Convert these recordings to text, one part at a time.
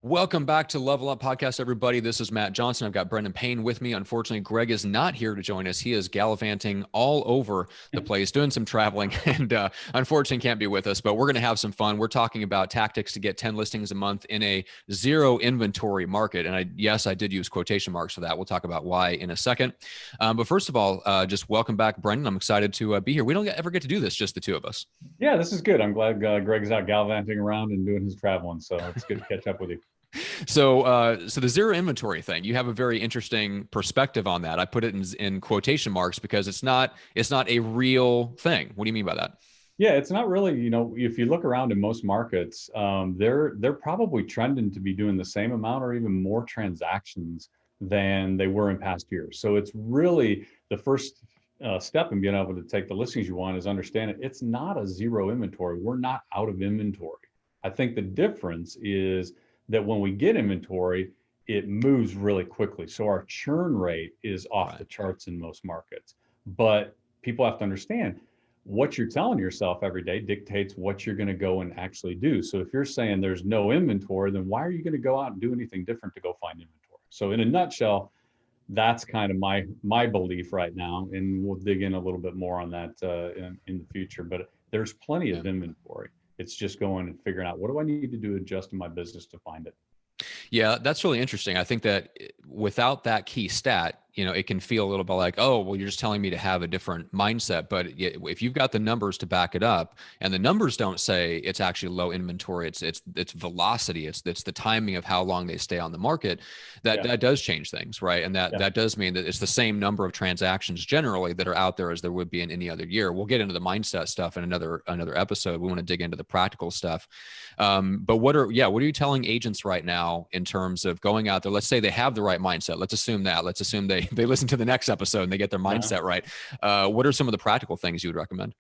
Welcome back to Level Up Podcast, everybody. This is Matt Johnson. I've got Brendan Payne with me. Unfortunately, Greg is not here to join us. He is gallivanting all over the place, doing some traveling, and unfortunately can't be with us, but we're going to have some fun. We're talking about tactics to get 10 listings a month in a zero inventory market. And yes, I did use quotation marks for that. We'll talk about why in a second. But first of all, just welcome back, Brendan. I'm excited to be here. We don't ever get to do this, just the two of us. Yeah, this is good. I'm glad Greg's out gallivanting around and doing his traveling. So it's good to catch up with you. So the zero inventory thing, you have a very interesting perspective on that. I put it in quotation marks because it's not a real thing. What do you mean by that? Yeah, it's not really, if you look around in most markets, they're probably trending to be doing the same amount or even more transactions than they were in past years. So it's really the first step in being able to take the listings you want is understand it's not a zero inventory. We're not out of inventory. I think the difference is that when we get inventory, it moves really quickly. So our churn rate is off the charts in most markets. But people have to understand what you're telling yourself every day dictates what you're going to go and actually do. So if you're saying there's no inventory, then why are you going to go out and do anything different to go find inventory? So in a nutshell, that's kind of my belief right now. And we'll dig in a little bit more on that in the future. But there's plenty of inventory. It's just going and figuring out what do I need to do to adjust in my business to find it. Yeah, that's really interesting. I think that without that key stat, it can feel a little bit like, oh, well, you're just telling me to have a different mindset. But if you've got the numbers to back it up, and the numbers don't say it's actually low inventory, it's velocity, it's the timing of how long they stay on the market, that does change things, right? And that does mean that it's the same number of transactions generally that are out there as there would be in any other year. We'll get into the mindset stuff in another episode. We want to dig into the practical stuff. But what are you telling agents right now in terms of going out there? Let's say they have the right mindset. Let's assume they listen to the next episode and they get their mindset right. What are some of the practical things you would recommend?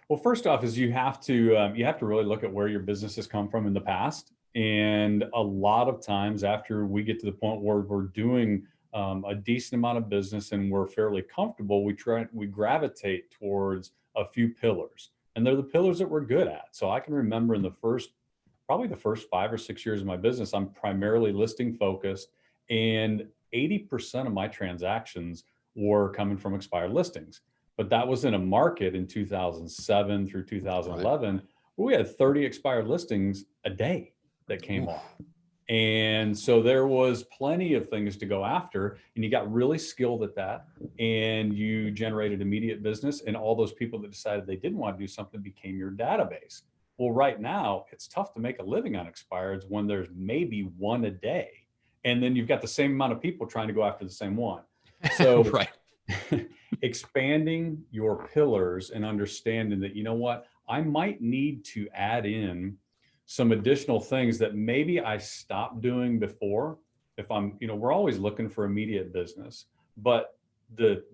Well, first off is you have to really look at where your business has come from in the past. And a lot of times after we get to the point where we're doing a decent amount of business and we're fairly comfortable, we gravitate towards a few pillars. And they're the pillars that we're good at. So I can remember in probably the first 5 or 6 years of my business, I'm primarily listing focused, and 80% of my transactions were coming from expired listings. But that was in a market in 2007 through 2011 where we had 30 expired listings a day that came off. And so there was plenty of things to go after, and you got really skilled at that, and you generated immediate business, and all those people that decided they didn't want to do something became your database. Well, right now, it's tough to make a living on expireds when there's maybe one a day. And then you've got the same amount of people trying to go after the same one. So expanding your pillars and understanding that, I might need to add in some additional things that maybe I stopped doing before. If I'm, we're always looking for immediate business, but the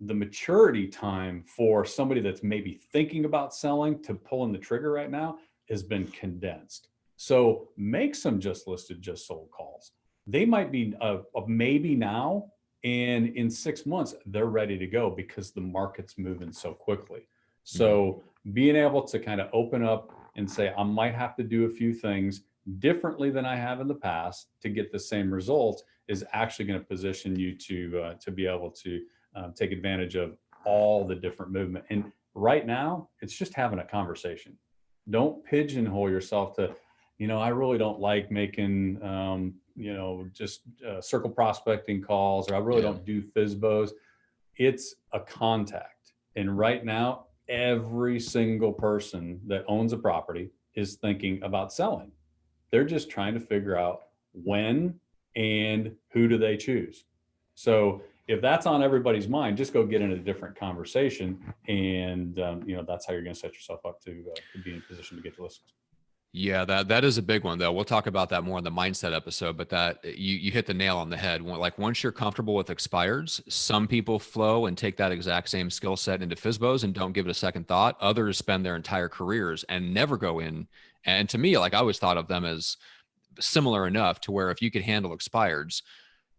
maturity time for somebody that's maybe thinking about selling to pulling the trigger right now has been condensed. So make some just listed, just sold calls. They might be a maybe now, and in 6 months, they're ready to go because the market's moving so quickly. So being able to kind of open up and say, I might have to do a few things differently than I have in the past to get the same results is actually going to position you to be able to take advantage of all the different movement. And right now, it's just having a conversation. Don't pigeonhole yourself to, I really don't like making, just circle prospecting calls, or I really don't do FSBOs. It's a contact. And right now, every single person that owns a property is thinking about selling. They're just trying to figure out when and who do they choose. So if that's on everybody's mind, just go get in a different conversation. And, that's how you're going to set yourself up to be in a position to get your listings. Yeah, that is a big one, though. We'll talk about that more in the mindset episode, but that you hit the nail on the head. Like once you're comfortable with expireds, some people flow and take that exact same skill set into FSBOs and don't give it a second thought. Others spend their entire careers and never go in. And to me, like I always thought of them as similar enough to where if you could handle expireds,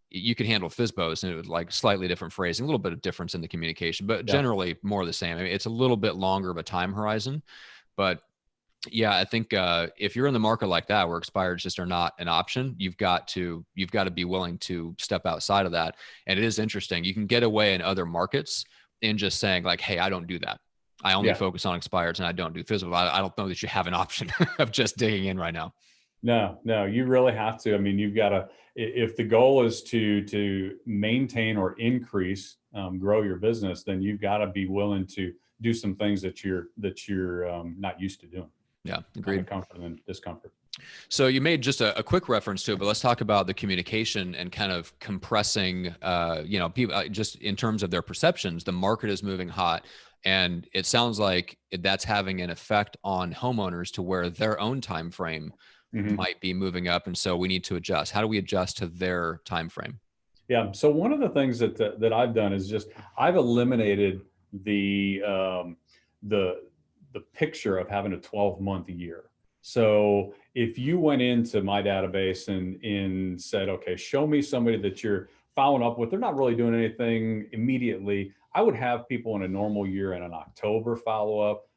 you could handle FSBOs, and it was like slightly different phrasing, a little bit of difference in the communication, but generally more the same. I mean, it's a little bit longer of a time horizon, but Yeah, I think if you're in the market like that, where expireds just are not an option, you've got to be willing to step outside of that. And it is interesting. You can get away in other markets in just saying like, "Hey, I don't do that. I only Yeah. focus on expireds and I don't do physical." I don't know that you have an option of just digging in right now. No, no, you really have to. I mean, you've got to, if the goal is to maintain or increase, grow your business, then you've got to be willing to do some things that you're not used to doing Yeah, out of agreed. comfort and discomfort. So you made just a quick reference to it, but let's talk about the communication and kind of compressing, people just in terms of their perceptions. The market is moving hot, and it sounds like that's having an effect on homeowners to where their own time frame Mhm. might be moving up, and so we need to adjust. How do we adjust to their time frame? Yeah. So one of the things that I've done is just I've eliminated the the the picture of having a 12-month year. So if you went into my database and said, okay, show me somebody that you're following up with, they're not really doing anything immediately. I would have people in a normal year in an October follow up,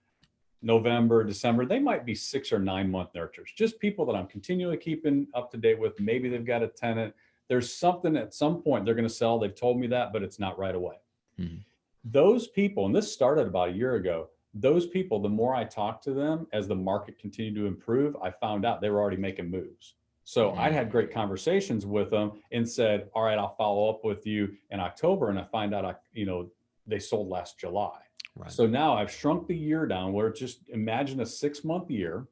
November, December. They might be 6 or 9 month nurtures, just people that I'm continually keeping up to date with. Maybe they've got a tenant. There's something at some point they're going to sell. They've told me that, but it's not right away. Mhm. Those people, and this started about a year ago, those people, the more I talked to them as the market continued to improve, I found out they were already making moves. So I had great conversations with them and said, all right, I'll follow up with you in October. And I find out, they sold last July. Right. So now I've shrunk the year down where just imagine a 6 month year.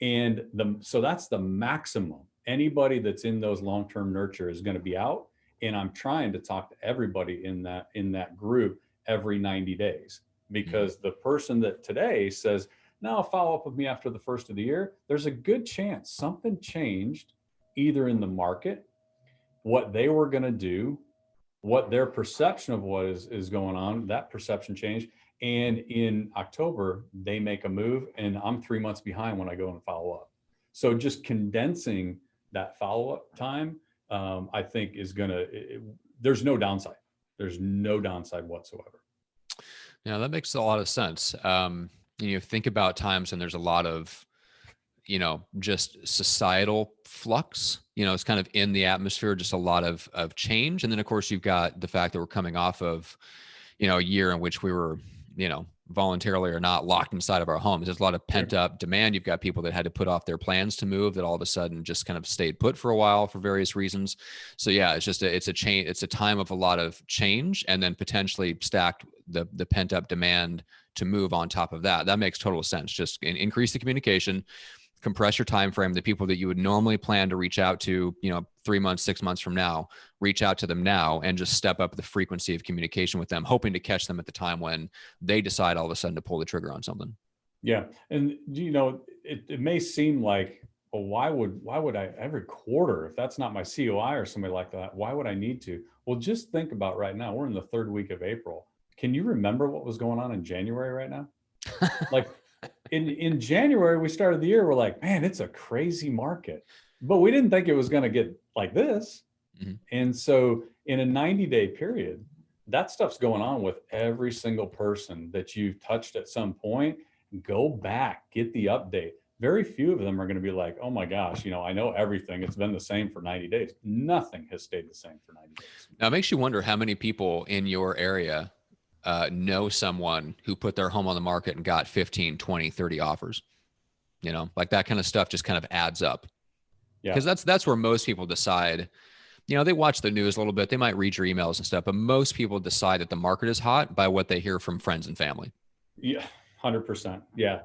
And so that's the maximum. Anybody that's in those long-term nurture is going to be out. And I'm trying to talk to everybody in that group every 90 days, Mhm. because the person that today says, no, follow up with me after the first of the year, there's a good chance something changed either in the market, what they were going to do, what their perception of what is going on, that perception changed. And in October, they make a move, and I'm 3 months behind when I go and follow up. So just condensing that follow up time, I think is going to, there's no downside. There's no downside whatsoever. Yeah, that makes a lot of sense. Think about times when there's a lot of just societal flux. It's kind of in the atmosphere, just a lot of change. And then of course you've got the fact that we're coming off of, a year in which we were, voluntarily or not locked inside of our homes. There's a lot of pent Sure. up demand. You've got people that had to put off their plans to move that all of a sudden just kind of stayed put for a while for various reasons. So yeah, it's a change. It's a time of a lot of change, and then potentially stacked the pent up demand to move on top of that. That makes total sense. Just increase the communication, compress your time frame. The people that you would normally plan to reach out to 3 months, 6 months from now, reach out to them now and just step up the frequency of communication with them, hoping to catch them at the time when they decide all of a sudden to pull the trigger on something. Yeah. And it may seem like, well, why would I every quarter, if that's not my COI or somebody like that, why would I need to? Well, just think about right now. We're in the third week of April. Can you remember what was going on in January right now? Like in January, we started the year, we're like, man, it's a crazy market. But we didn't think it was going to get like this. Mhm. And so in a 90-day period, that stuff's going on with every single person that you've touched at some point. Go back, get the update. Very few of them are going to be like, oh my gosh, I know everything. It's been the same for 90 days. Nothing has stayed the same for 90 days. Now, it makes you wonder how many people in your area know someone who put their home on the market and got 15, 20, 30 offers. Like that kind of stuff just kind of adds up, Yeah. because that's where most people decide. They watch the news a little bit. They might read your emails and stuff, but most people decide that the market is hot by what they hear from friends and family. Yeah. 100%. Yeah.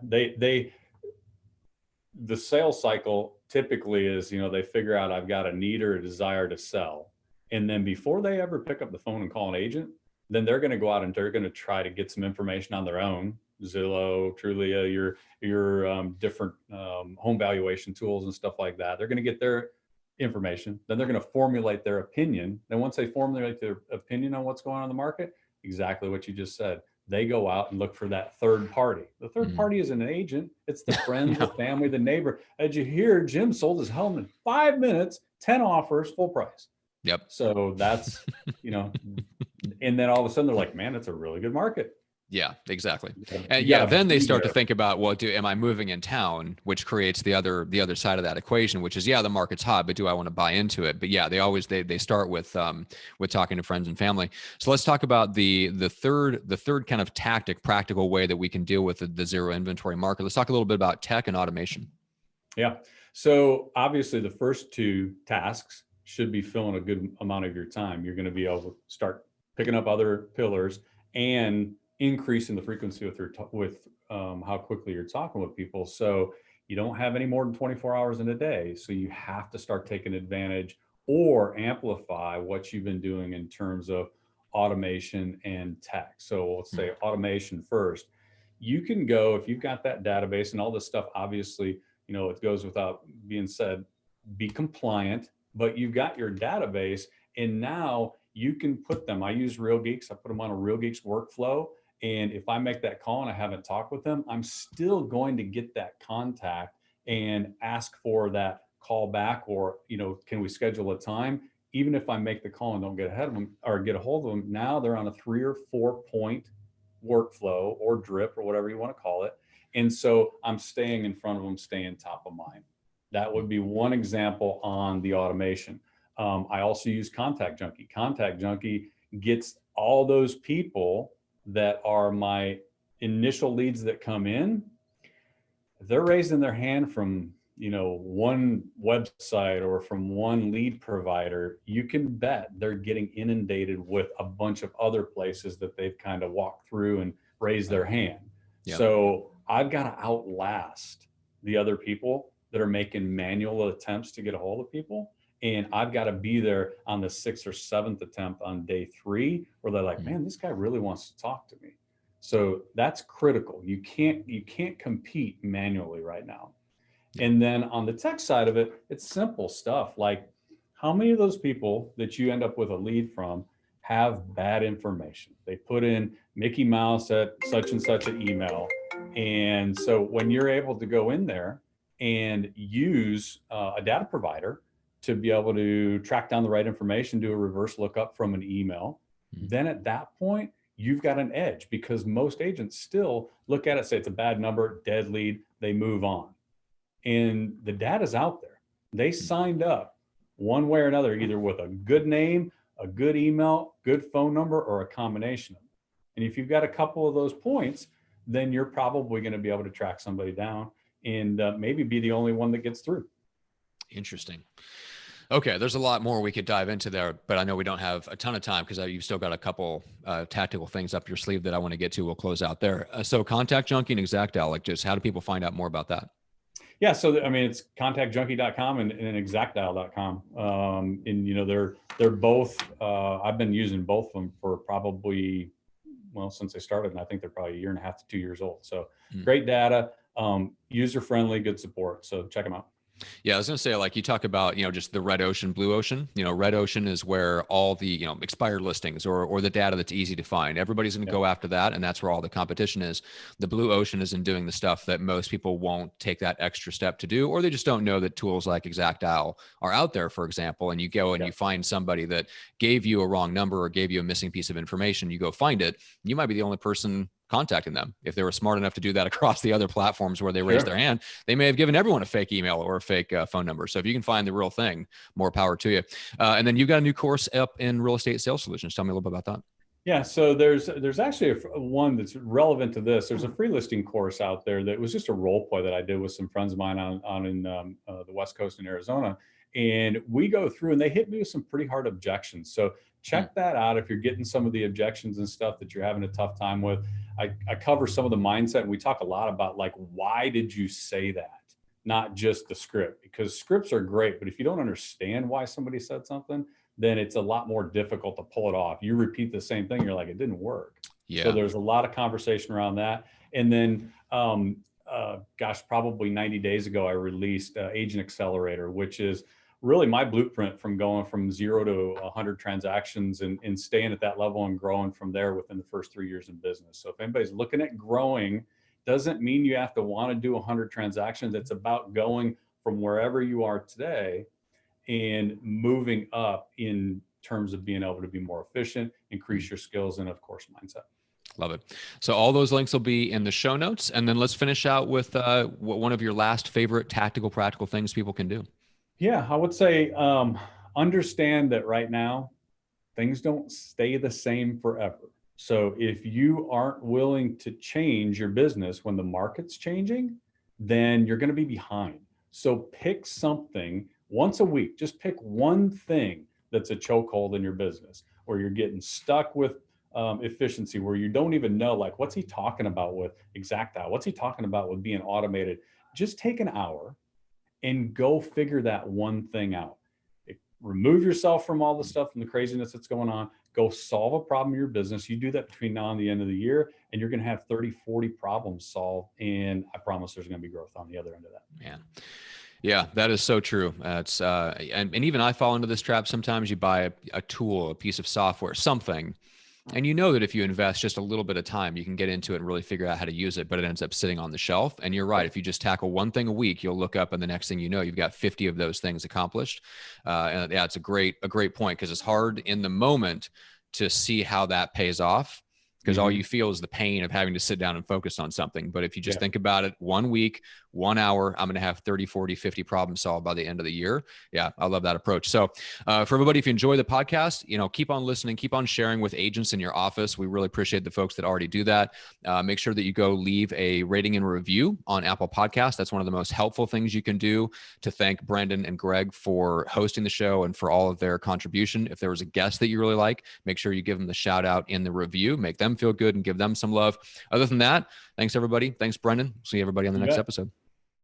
The sales cycle typically is, they figure out I've got a need or a desire to sell. And then before they ever pick up the phone and call an agent, then they're going to go out and they're going to try to get some information on their own. Zillow, Trulia, your different home valuation tools and stuff like that. They're going to get their information. Then they're going to formulate their opinion. Then once they formulate their opinion on what's going on in the market, exactly what you just said, they go out and look for that third party. The third Mhm. party isn't an agent. It's the friends, the Yeah. family, the neighbor. As you hear, Jim sold his home in 5 minutes, 10 offers, full price. Yep. So that's, and then all of a sudden they're like, man, it's a really good market. Yeah, exactly. You And yeah, gotta then they be start to there. think about, well, am I moving in town, which creates the other side of that equation, which is, yeah, the market's hot, but do I want to buy into it? But yeah, they start with talking to friends and family. So let's talk about the third kind of tactic, practical way that we can deal with the zero inventory market. Let's talk a little bit about tech and automation. Yeah. So obviously the first two tasks should be filling a good amount of your time. You're going to be able to start picking up other pillars and increasing the frequency with how quickly you're talking with people. So you don't have any more than 24 hours in a day. So you have to start taking advantage or amplify what you've been doing in terms of automation and tech. So let's say automation first. You can go, if you've got that database and all this stuff, obviously, it goes without being said, be compliant, but you've got your database and now you can put them. I use Real Geeks. I put them on a Real Geeks workflow. And if I make that call and I haven't talked with them, I'm still going to get that contact and ask for that call back, or, can we schedule a time? Even if I make the call and don't get ahead of them or get a hold of them, now they're on a 3 or 4 point workflow or drip or whatever you want to call it. And so I'm staying in front of them, staying top of mind. That would be one example on the automation. I also use Contact Junkie. Contact Junkie gets all those people that are my initial leads that come in. They're raising their hand from one website or from one lead provider. You can bet they're getting inundated with a bunch of other places that they've kind of walked through and raised their hand. Yeah. So I've got to outlast the other people that are making manual attempts to get a hold of people. And I've got to be there on the 6th or 7th attempt on day 3, where they're like, man, this guy really wants to talk to me. So that's critical. You can't compete manually right now. And then on the tech side of it, it's simple stuff like, how many of those people that you end up with a lead from have bad information? They put in Mickey Mouse at such and such an email. And so when you're able to go in there and use a data provider to be able to track down the right information, do a reverse lookup from an email, then at that point, you've got an edge, because most agents still look at it, say it's a bad number, dead lead, they move on. And the data's out there. They signed up one way or another, either with a good name, a good email, good phone number, or a combination of them. And if you've got a couple of those points, then you're probably going to be able to track somebody down and maybe be the only one that gets through. Interesting. Okay, there's a lot more we could dive into there, but I know we don't have a ton of time because you've still got a couple tactical things up your sleeve that I want to get to. We'll close out there. So Contact Junkie and Exact Alec, just how do people find out more about that? Yeah, so I mean, it's contactjunkie.com and exactdial.com. And they're both. I've been using both of them for probably, since they started, and I think they're probably 1.5 to 2 years old. So great data, user friendly, good support. So check them out. Yeah, I was going to say, like you talk about, just the red ocean, blue ocean. Red ocean is where all the, expired listings or the data that's easy to find. Everybody's going to go after that, and that's where all the competition is. The blue ocean is in doing the stuff that most people won't take that extra step to do, or they just don't know that tools like ExactDial are out there, for example. And you go and you find somebody that gave you a wrong number or gave you a missing piece of information. You go find it. You might be the only person contacting them. If they were smart enough to do that across the other platforms where they raised their hand, they may have given everyone a fake email or a fake phone number. So if you can find the real thing, more power to you. And then you've got a new course up in real estate sales solutions. Tell me a little bit about that. Yeah, so there's actually one that's relevant to this. There's a free listing course out there that was just a role play that I did with some friends of mine on in the West Coast in Arizona. And we go through and they hit me with some pretty hard objections. So check that out if you're getting some of the objections and stuff that you're having a tough time with. I cover some of the mindset, and we talk a lot about, like, why did you say that? Not just the script, because scripts are great, but if you don't understand why somebody said something, then it's a lot more difficult to pull it off. You repeat the same thing, you're like, it didn't work. Yeah. So there's a lot of conversation around that. And then, probably 90 days ago, I released Agent Accelerator, which is really my blueprint from going from 0 to 100 transactions and staying at that level and growing from there within the first 3 years in business. So if anybody's looking at growing, doesn't mean you have to want to do 100 transactions. It's about going from wherever you are today and moving up in terms of being able to be more efficient, increase your skills, and of course, mindset. Love it. So all those links will be in the show notes. And then let's finish out with one of your last favorite tactical, practical things people can do. Yeah, I would say understand that right now things don't stay the same forever. So if you aren't willing to change your business when the market's changing, then you're going to be behind. So pick something once a week. Just pick one thing that's a chokehold in your business, or you're getting stuck with efficiency, where you don't even know, like, what's he talking about with Exact-Out? What's he talking about with being automated? Just take an hour and go figure that one thing out. Remove yourself from all the stuff and the craziness that's going on. Go solve a problem in your business. You do that between now and the end of the year, and you're going to have 30, 40 problems solved. And I promise there's going to be growth on the other end of that. Man. Yeah, that is so true. It's and even I fall into this trap. Sometimes you buy a tool, a piece of software, something, and you know that if you invest just a little bit of time, you can get into it and really figure out how to use it, but it ends up sitting on the shelf. And you're right. If you just tackle one thing a week, you'll look up and the next thing you know, you've got 50 of those things accomplished. And yeah, it's a great point, because it's hard in the moment to see how that pays off, because all you feel is the pain of having to sit down and focus on something. But if you just think about it, 1 week, 1 hour, I'm going to have 30, 40, 50 problems solved by the end of the year. Yeah, I love that approach. So for everybody, if you enjoy the podcast, keep on listening, keep on sharing with agents in your office. We really appreciate the folks that already do that. Make sure that you go leave a rating and review on Apple Podcasts. That's one of the most helpful things you can do to thank Brendan and Greg for hosting the show and for all of their contribution. If there was a guest that you really like, make sure you give them the shout out in the review, make them feel good and give them some love. Other than that, thanks everybody. Thanks, Brendan. See everybody on the next episode.